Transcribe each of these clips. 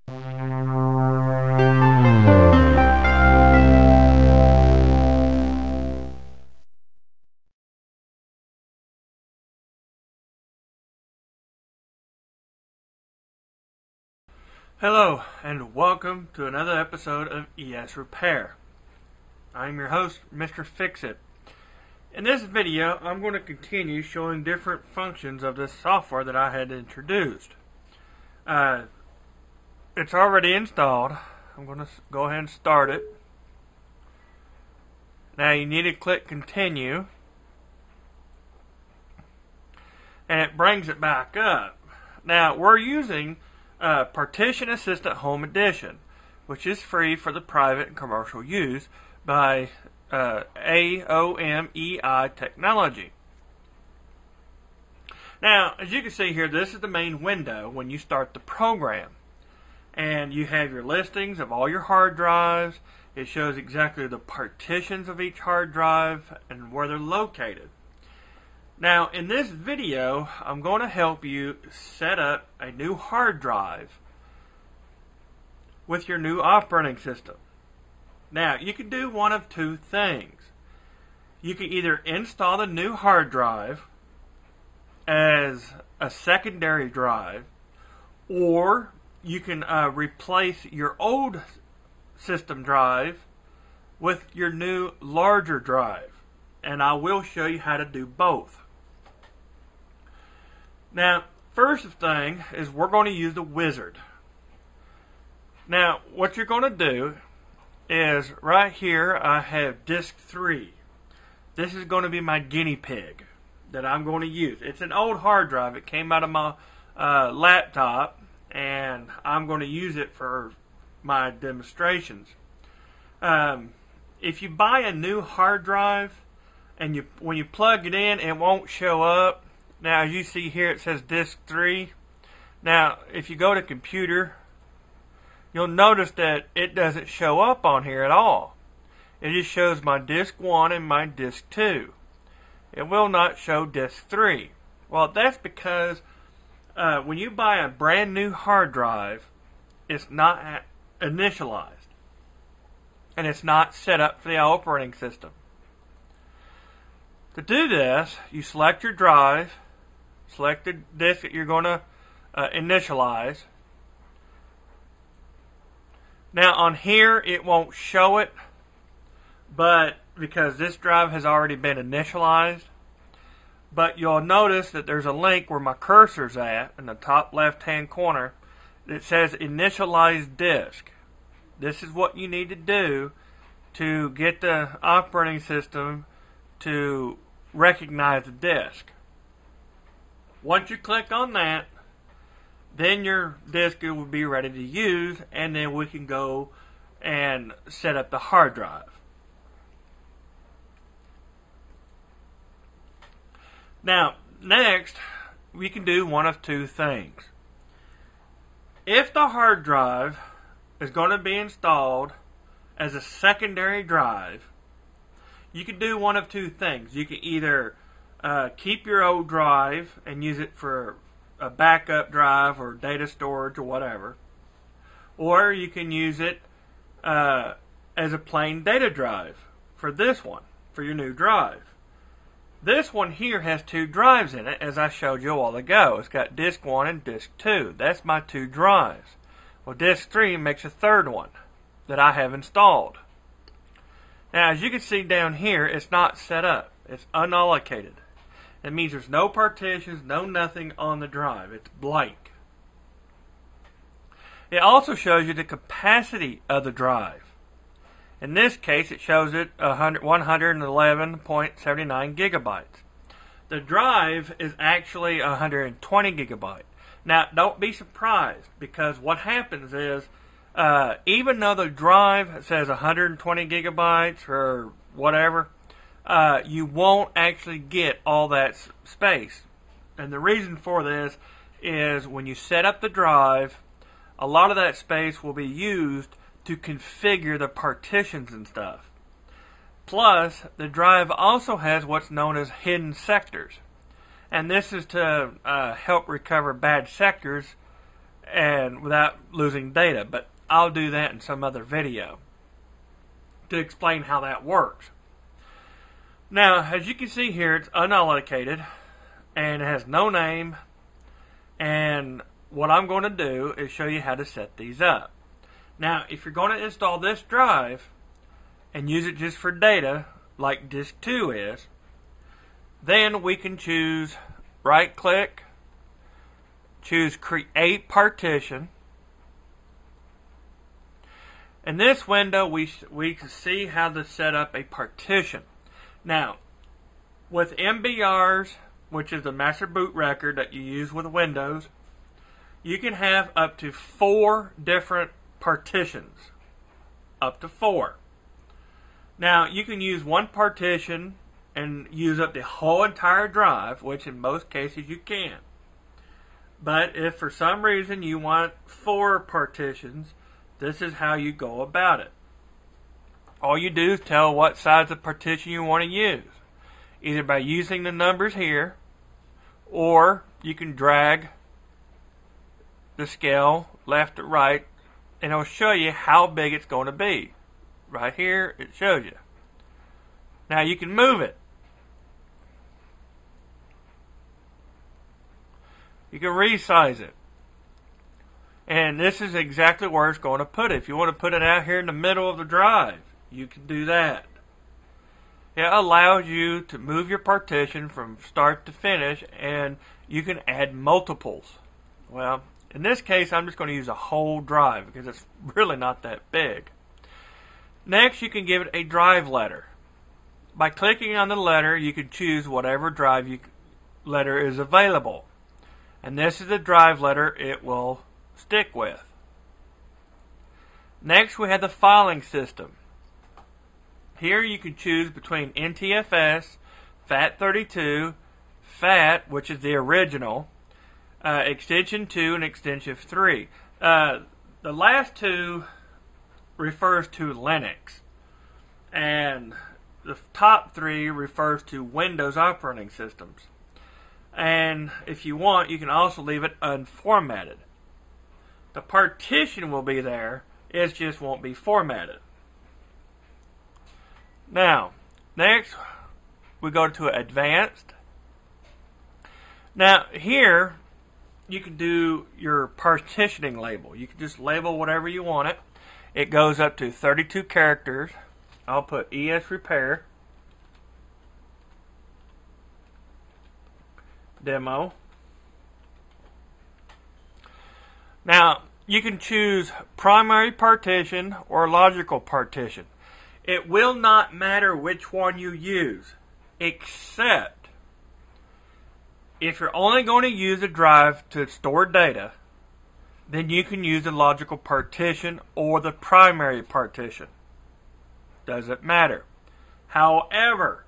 Hello and welcome to another episode of ES Repair. I'm your host, Mr. Fix-It. In this video, I'm going to continue showing different functions of this software that I had introduced. It's already installed. I'm going to go ahead and start it. Now you need to click Continue, and it brings it back up. Now we're using Partition Assistant Home Edition, which is free for the private and commercial use by AOMEI Technology. Now, as you can see here, this is the main window when you start the program. And you have your listings of all your hard drives. It shows exactly the partitions of each hard drive and where they're located. Now, in this video, I'm going to help you set up a new hard drive with your new operating system. Now, you can do one of two things. You can either install the new hard drive as a secondary drive, or you can replace your old system drive with your new larger drive. And I will show you how to do both. Now, first thing is we're going to use the wizard. Now, what you're going to do is right here I have disk 3. This is going to be my guinea pig that I'm going to use. It's an old hard drive. It came out of my laptop, and I'm going to use it for my demonstrations. If you buy a new hard drive and when you plug it in, it won't show up. Now, as you see here, it says disk 3. Now, if you go to computer, you'll notice that it doesn't show up on here at all. It just shows my disk 1 and my disk 2. It will not show disk 3. Well, that's because when you buy a brand new hard drive, it's not initialized. And it's not set up for the operating system. To do this, you select your drive, select the disk that you're going to initialize. Now on here it won't show it, but because this drive has already been initialized. But you'll notice that there's a link where my cursor's at in the top left hand corner that says initialize disk. This is what you need to do to get the operating system to recognize the disk. Once you click on that, then your disk will be ready to use, and then we can go and set up the hard drive. Now, next, we can do one of two things. If the hard drive is going to be installed as a secondary drive, you can do one of two things. You can either keep your old drive and use it for a backup drive or data storage or whatever, or you can use it as a plain data drive for this one, for your new drive. This one here has two drives in it, as I showed you a while ago. It's got disk 1 and disk 2. That's my two drives. Well, disk 3 makes a third one that I have installed. Now, as you can see down here, it's not set up. It's unallocated. It means there's no partitions, no nothing on the drive. It's blank. It also shows you the capacity of the drive. In this case, it shows it 111.79 gigabytes. The drive is actually 120 gigabytes. Now, don't be surprised, because what happens is, even though the drive says 120 gigabytes or whatever, you won't actually get all that space. And the reason for this is when you set up the drive, a lot of that space will be used to configure the partitions and stuff. Plus, the drive also has what's known as hidden sectors. And this is to help recover bad sectors and without losing data, but I'll do that in some other video to explain how that works. Now, as you can see here, it's unallocated and it has no name, and what I'm going to do is show you how to set these up. Now, if you're going to install this drive and use it just for data, like disk 2 is, then we can choose right click, choose create partition. In this window we can see how to set up a partition. Now, with MBRs, which is the master boot record that you use with Windows, you can have up to 4 different partitions. Up to 4. Now, you can use one partition and use up the whole entire drive, which in most cases you can. But if for some reason you want 4 partitions, this is how you go about it. All you do is tell what size of partition you want to use, either by using the numbers here, or you can drag the scale left to right, and it'll show you how big it's going to be. Right here, it shows you. Now you can move it. You can resize it. And this is exactly where it's going to put it. If you want to put it out here in the middle of the drive, you can do that. It allows you to move your partition from start to finish, and you can add multiples. Well, in this case, I'm just going to use a whole drive because it's really not that big. Next, you can give it a drive letter. By clicking on the letter, you can choose whatever drive letter is available. And this is the drive letter it will stick with. Next, we have the filing system. Here you can choose between NTFS, FAT32, FAT, which is the original, extension 2 and extension 3. The last two refers to Linux, and the top 3 refers to Windows operating systems. And if you want, you can also leave it unformatted. The partition will be there, it just won't be formatted. Now, next we go to Advanced. Now here you can do your partitioning label. You can just label whatever you want it. It goes up to 32 characters. I'll put ES Repair Demo. Now you can choose primary partition or logical partition. It will not matter which one you use, except if you're only going to use a drive to store data, then you can use the logical partition or the primary partition. Doesn't matter. However,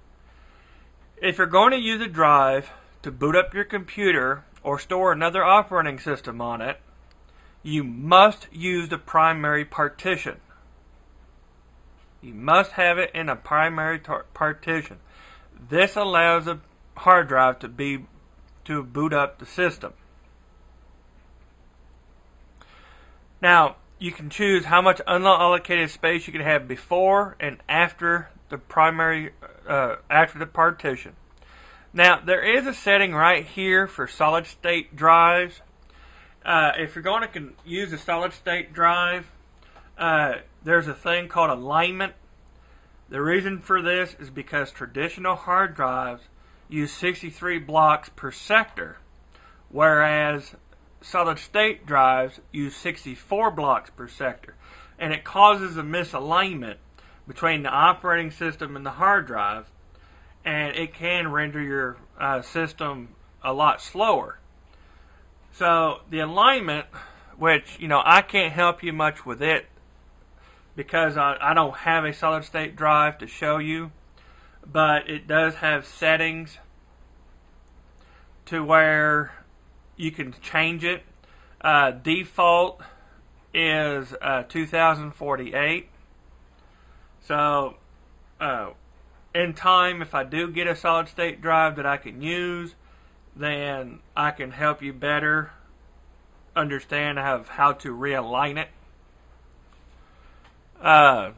if you're going to use a drive to boot up your computer or store another operating system on it, you must use the primary partition. You must have it in a primary partition. This allows a hard drive to boot up the system. Now, you can choose how much unallocated space you can have before and after the primary, after the partition. Now, there is a setting right here for solid state drives. If you're going to use a solid state drive, there's a thing called alignment. The reason for this is because traditional hard drives use 63 blocks per sector, whereas solid state drives use 64 blocks per sector, and it causes a misalignment between the operating system and the hard drive, and it can render your system a lot slower. So the alignment, which I can't help you much with it because I don't have a solid state drive to show you, but it does have settings to where you can change it. Default is 2048. So in time, if I do get a solid state drive that I can use, then I can help you better understand how to realign it. But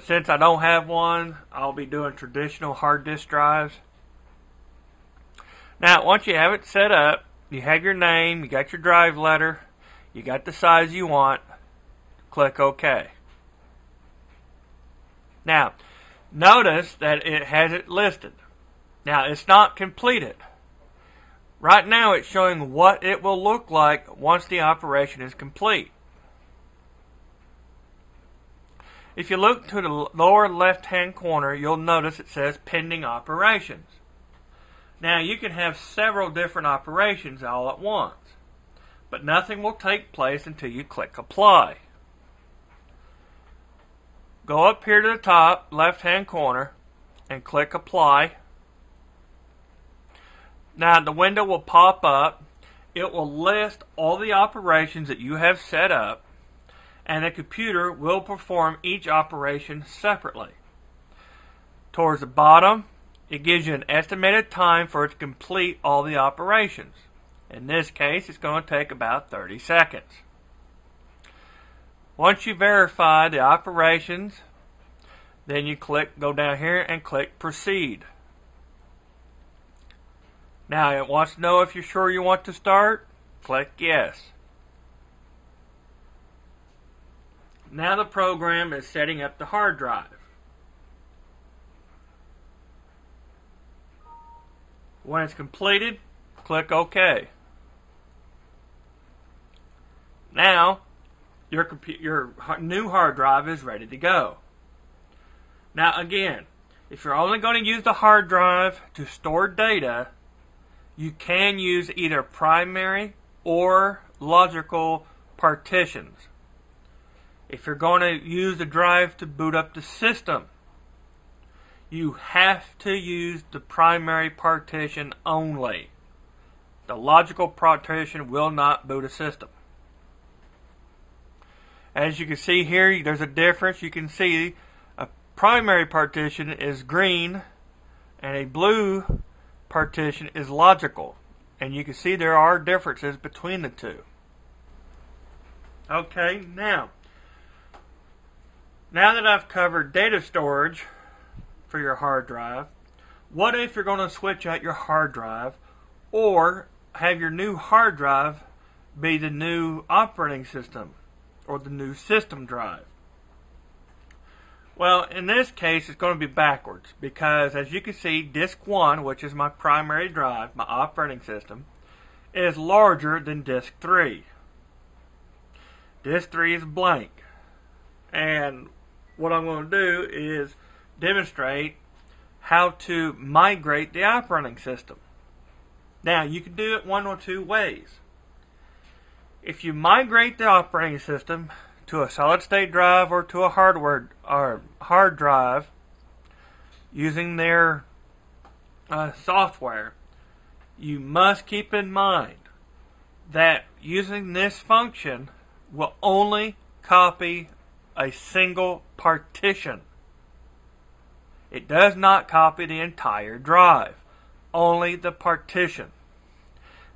since I don't have one, I'll be doing traditional hard disk drives. Now, once you have it set up, you have your name, you got your drive letter, you got the size you want, click OK. Now, notice that it has it listed. Now, it's not completed. Right now, it's showing what it will look like once the operation is complete. If you look to the lower left-hand corner, you'll notice it says Pending Operations. Now, you can have several different operations all at once, but nothing will take place until you click Apply. Go up here to the top left-hand corner and click Apply. Now, the window will pop up. It will list all the operations that you have set up, and the computer will perform each operation separately. Towards the bottom, it gives you an estimated time for it to complete all the operations. In this case, it's going to take about 30 seconds. Once you verify the operations, then you go down here and click Proceed. Now, it wants to know if you're sure you want to start. Click Yes. Now the program is setting up the hard drive. When it's completed, click OK. Now, your new hard drive is ready to go. Now again, if you're only going to use the hard drive to store data, you can use either primary or logical partitions. If you're going to use the drive to boot up the system, you have to use the primary partition only. The logical partition will not boot a system. As you can see here, there's a difference. You can see a primary partition is green and a blue partition is logical. And you can see there are differences between the two. Okay, now that I've covered data storage for your hard drive, what if you're going to switch out your hard drive or have your new hard drive be the new operating system or the new system drive? Well, in this case, it's going to be backwards because, as you can see, Disk 1, which is my primary drive, my operating system, is larger than Disk 3. Disk 3 is blank. And what I'm going to do is demonstrate how to migrate the operating system. Now, you can do it one or two ways. If you migrate the operating system to a solid-state drive or to a hard drive using their software, you must keep in mind that using this function will only copy a single partition. It does not copy the entire drive, only the partition.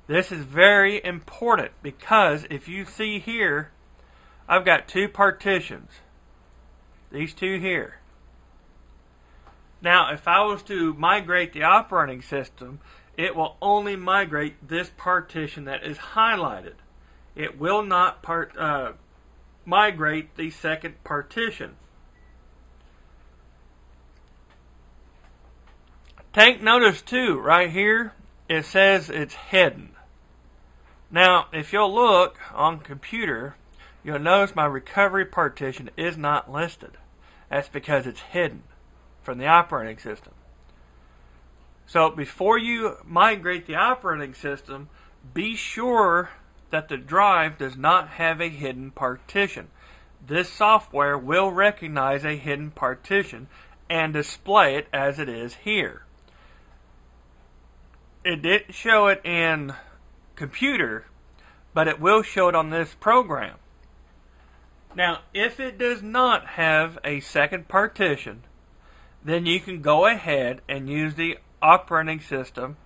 This is very important because if you see here, I've got two partitions. These two here. Now, if I was to migrate the operating system, it will only migrate this partition that is highlighted. It will not migrate the second partition. Take notice too, right here, it says it's hidden. Now, if you'll look on computer, you'll notice my recovery partition is not listed. That's because it's hidden from the operating system. So before you migrate the operating system, be sure that the drive does not have a hidden partition. This software will recognize a hidden partition and display it as it is here. It didn't show it in computer, but it will show it on this program. Now, if it does not have a second partition, then you can go ahead and use the operating system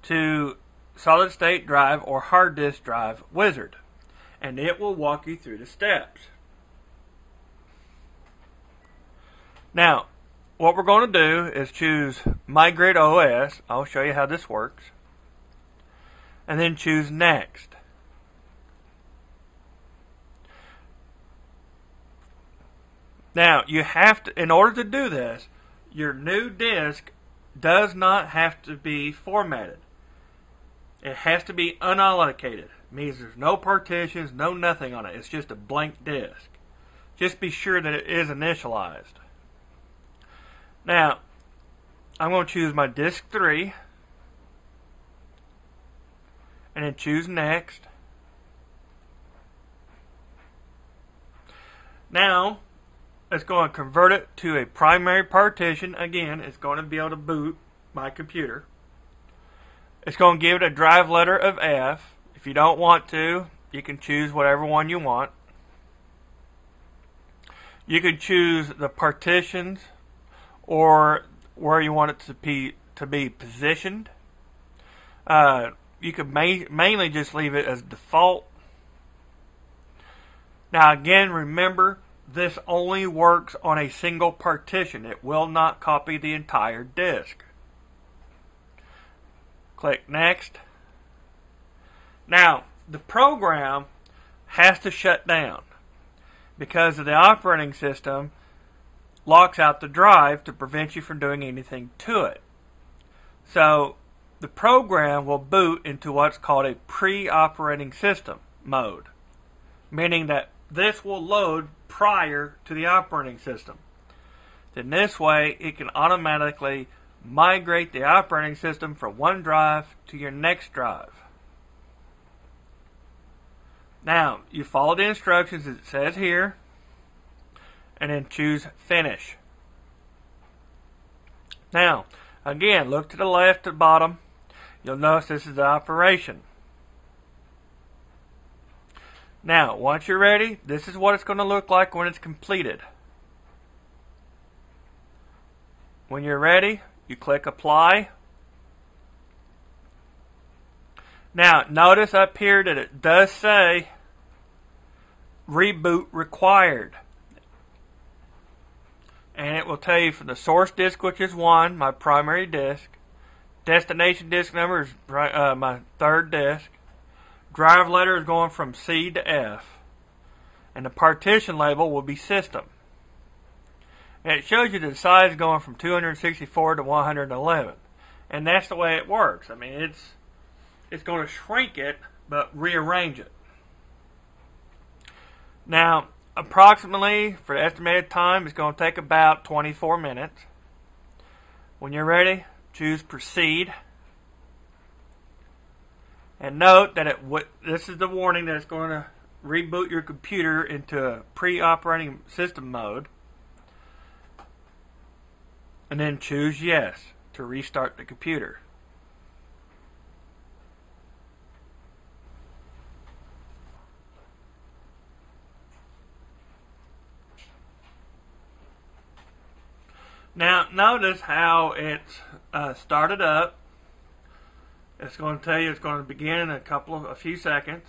to solid state drive or hard disk drive wizard, and it will walk you through the steps. Now, what we're going to do is choose Migrate OS. I'll show you how this works. And then choose Next. Now, you have to, in order to do this, your new disk does not have to be formatted. It has to be unallocated. It means there's no partitions, no nothing on it. It's just a blank disk. Just be sure that it is initialized. Now, I'm going to choose my disk 3 and then choose Next. Now, it's going to convert it to a primary partition. Again, it's going to be able to boot my computer. It's going to give it a drive letter of F. If you don't want to, you can choose whatever one you want. You can choose the partitions or where you want it to be positioned. You could mainly just leave it as default. Now again, remember, this only works on a single partition. It will not copy the entire disk. Click Next. Now, the program has to shut down because of the operating system locks out the drive to prevent you from doing anything to it. So, the program will boot into what's called a pre-operating system mode, meaning that this will load prior to the operating system. Then this way, it can automatically migrate the operating system from one drive to your next drive. Now, you follow the instructions as it says here, and then choose Finish. Now, again, look to the left at the bottom. You'll notice this is the operation. Now, once you're ready, this is what it's going to look like when it's completed. When you're ready, you click Apply. Now, notice up here that it does say Reboot Required. And it will tell you for the source disk, which is 1, my primary disk. Destination disk number is my third disk. Drive letter is going from C to F. And the partition label will be System. And it shows you the size going from 264 to 111. And that's the way it works. I mean, it's going to shrink it, but rearrange it. Now, approximately, for the estimated time, it's going to take about 24 minutes. When you're ready, choose Proceed. And note that this is the warning that it's going to reboot your computer into a pre-operating system mode. And then choose Yes to restart the computer. Now, notice how it's started up. It's going to tell you it's going to begin in a few seconds.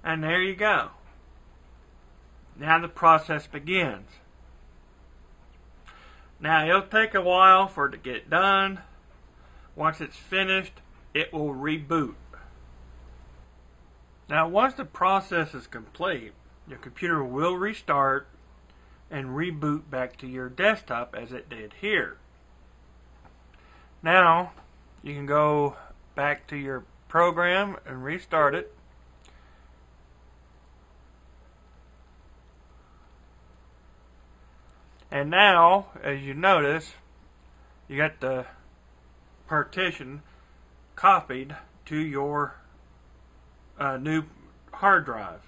And there you go. Now the process begins. Now it'll take a while for it to get done. Once it's finished, it will reboot. Now once the process is complete, your computer will restart and reboot back to your desktop as it did here. Now you can go back to your program and restart it. And now, as you notice, you got the partition copied to your new hard drive.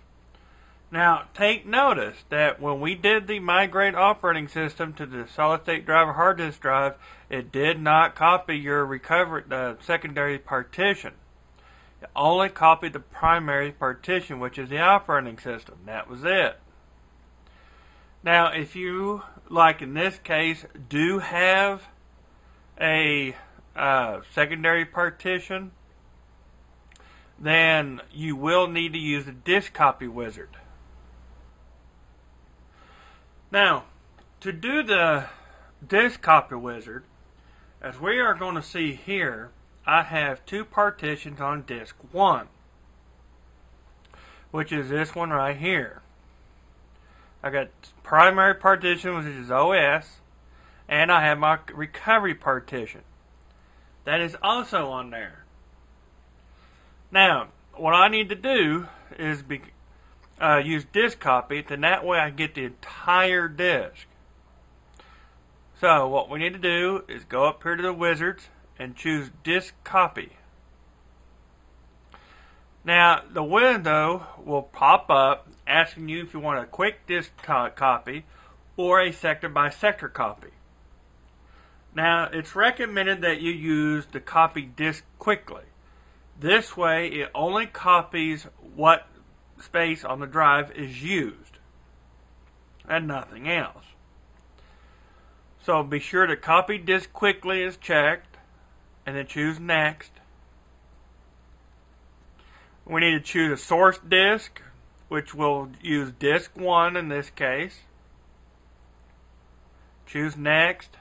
Now, take notice that when we did the migrate operating system to the solid state drive or hard disk drive, it did not copy your secondary partition. It only copied the primary partition, which is the operating system. That was it. Now, if you, like in this case, do have a secondary partition, then you will need to use the disk copy wizard. Now, to do the disk copy wizard, as we are going to see here, I have two partitions on disk 1, which is this one right here. I got primary partition, which is OS, and I have my recovery partition. That is also on there. Now, what I need to do is use disk copy, then that way I get the entire disk. So what we need to do is go up here to the wizards and choose disk copy. Now the window will pop up asking you if you want a quick disk copy or a sector by sector copy. Now it's recommended that you use the copy disk quickly. This way it only copies what space on the drive is used and nothing else. So be sure to copy disk quickly is checked, and then choose next. We need to choose a source disk, which will use disk 1 in this case. Choose next.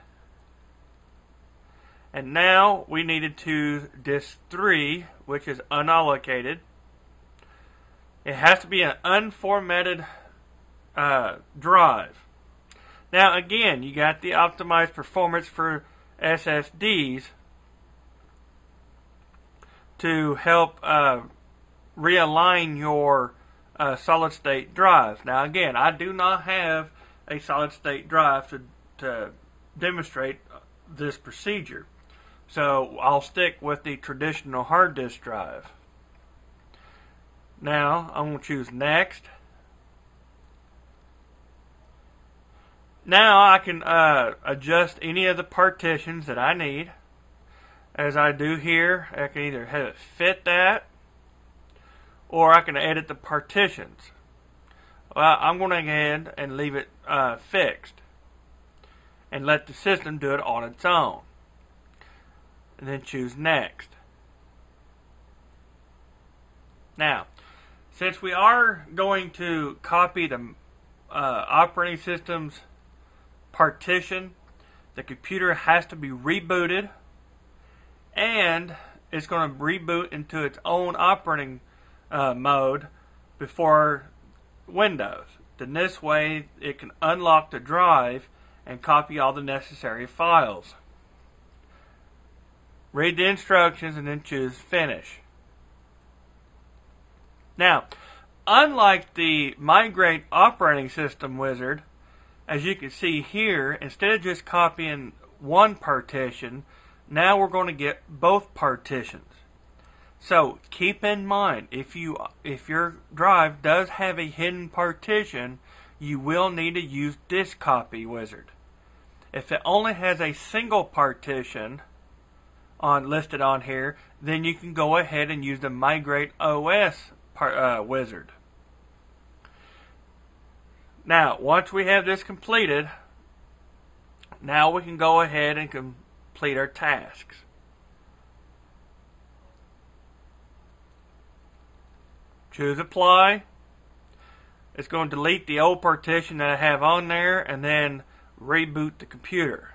And now we need to choose disk 3, which is unallocated. It has to be an unformatted drive. Now again, you got the optimized performance for SSDs to help realign your solid state drives. Now again, I do not have a solid state drive to demonstrate this procedure. So I'll stick with the traditional hard disk drive. Now I'm going to choose next. Now I can adjust any of the partitions that I need. As I do here, I can either have it fit that, or I can edit the partitions. Well, I'm going to go ahead and leave it fixed and let the system do it on its own. And then choose next. Now, since we are going to copy the operating system's partition, the computer has to be rebooted, and it's going to reboot into its own operating mode before Windows. Then this way it can unlock the drive and copy all the necessary files. Read the instructions and then choose finish. Now, unlike the Migrate operating system wizard, as you can see here, instead of just copying one partition, now we're going to get both partitions. So keep in mind, if your drive does have a hidden partition, you will need to use disk copy wizard. If it only has a single partition listed on here, then you can go ahead and use the Migrate Os wizard. Now, once we have this completed, now we can go ahead and complete our tasks. Choose apply. It's going to delete the old partition that I have on there and then reboot the computer.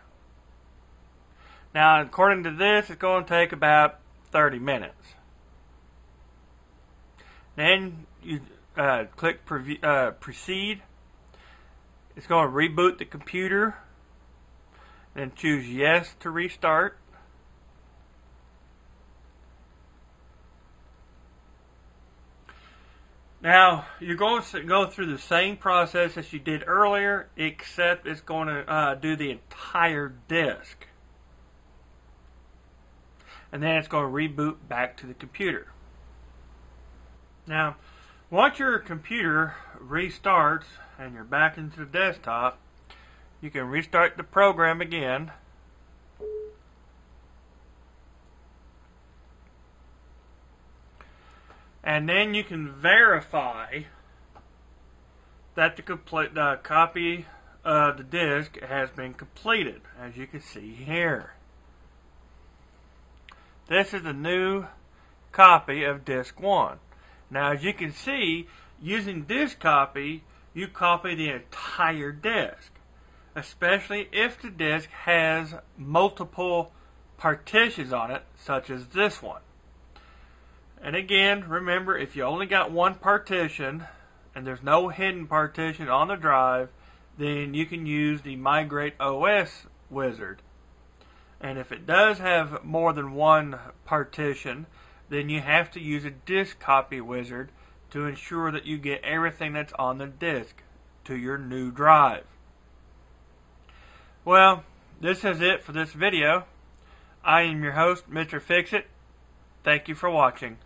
Now, according to this, it's going to take about 30 minutes. Then you click proceed. It's going to reboot the computer. Then choose yes to restart. Now, you're going to go through the same process as you did earlier, except it's going to do the entire disk. And then it's going to reboot back to the computer. Now, once your computer restarts and you're back into the desktop, you can restart the program again. And then you can verify that the copy of the disk has been completed, as you can see here. This is the new copy of disk 1. Now, as you can see, using disk copy, you copy the entire disk, especially if the disk has multiple partitions on it, such as this one. And again, remember, if you only got one partition and there's no hidden partition on the drive, then you can use the Migrate OS wizard. And if it does have more than one partition, then you have to use a disk copy wizard to ensure that you get everything that's on the disk to your new drive. Well, this is it for this video. I am your host, Mr. Fix-It. Thank you for watching.